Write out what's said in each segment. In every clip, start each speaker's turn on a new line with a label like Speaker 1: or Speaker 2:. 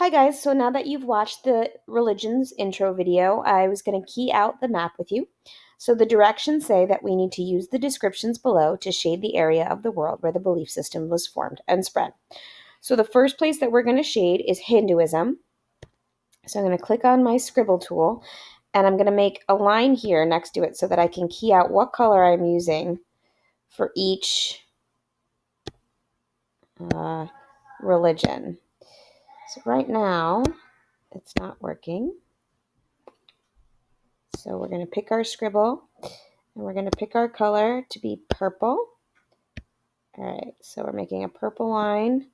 Speaker 1: Hi guys, so now that you've watched the religions intro video, I was going to key out the map with you. So the directions say that we need to use the descriptions below to shade the area of the world where the belief system was formed and spread. So the first place that we're going to shade is Hinduism. So I'm going to click on my scribble tool and I'm going to make a line here next to it so that I can key out what color I'm using for each religion. So right now, it's not working. So we're going to pick our scribble and we're going to pick our color to be purple. All right, so we're making a purple line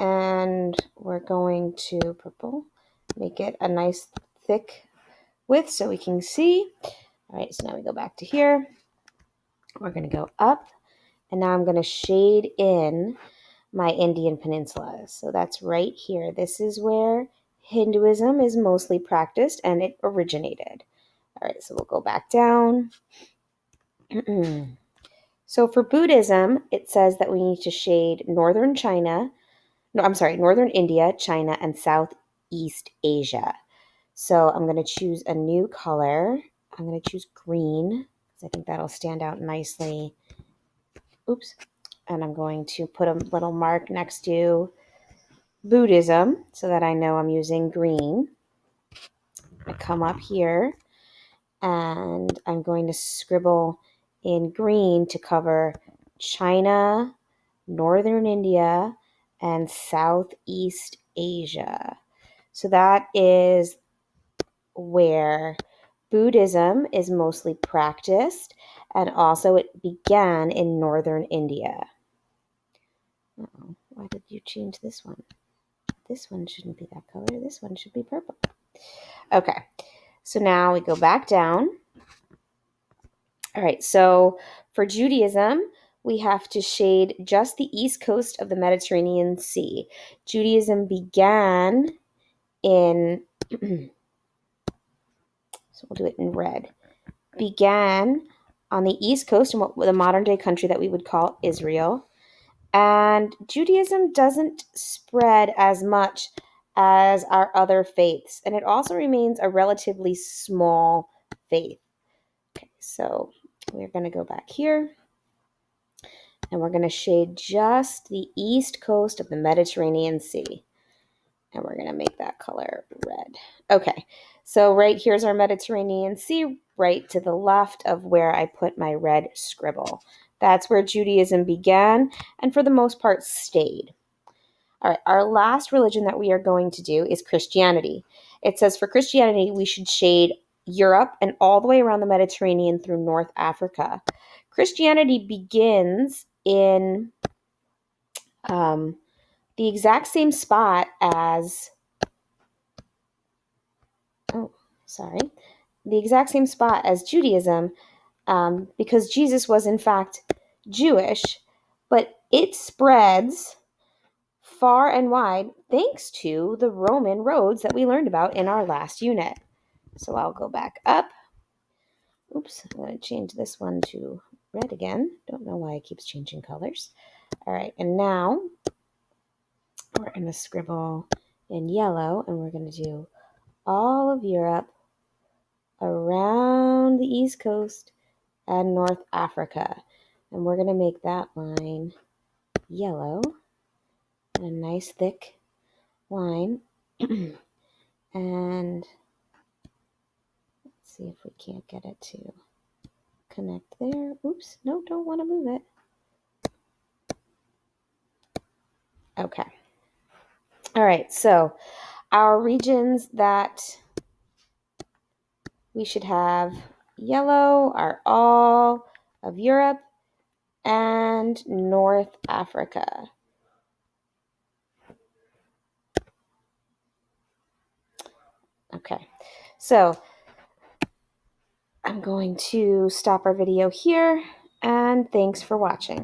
Speaker 1: and we're going to make it a nice thick width so we can see. All right, so now we go back to here. We're going to go up and now I'm going to shade in my Indian Peninsula. So that's right here. This is where Hinduism is mostly practiced and it originated. All right, so we'll go back down. So for Buddhism, it says that we need to shade northern India, China, and Southeast Asia. So I'm going to choose a new color. I'm going to choose green because I think that'll stand out nicely. Oops. And I'm going to put a little mark next to Buddhism so that I know I'm using green. I come up here and I'm going to scribble in green to cover China, Northern India, and Southeast Asia. So that is where Buddhism is mostly practiced, and also it began in Northern India. Uh-oh, why did you change this one? This one shouldn't be that color. This one should be purple. Okay, so now we go back down. All right, so for Judaism, we have to shade just the east coast of the Mediterranean Sea. Judaism began in, so we'll do it in red, began on the east coast in what the modern day country that we would call Israel. And Judaism doesn't spread as much as our other faiths, and it also remains a relatively small faith. Okay, so we're going to go back here. And we're going to shade just the east coast of the Mediterranean Sea. And we're going to make that color red. Okay, so right here's our Mediterranean Sea, right to the left of where I put my red scribble. That's where Judaism began and for the most part stayed. All right, our last religion that we are going to do is Christianity. It says for Christianity, we should shade Europe and all the way around the Mediterranean through North Africa. Christianity begins in the exact same spot as, the exact same spot as Judaism, because Jesus was in fact Jewish, but it spreads far and wide thanks to the Roman roads that we learned about in our last unit. So I'll go back up. Oops, I'm going to change this one to red again. Don't know why it keeps changing colors. All right, and now we're going to scribble in yellow, and we're going to do all of Europe around the East Coast and North Africa. And we're going to make that line yellow, and a nice thick line. And let's see if we can't get it to connect there. Oops, no, don't want to move it. Okay. All right, so our regions that we should have yellow are all of Europe and North Africa. Okay, so I'm going to stop our video here, and thanks for watching.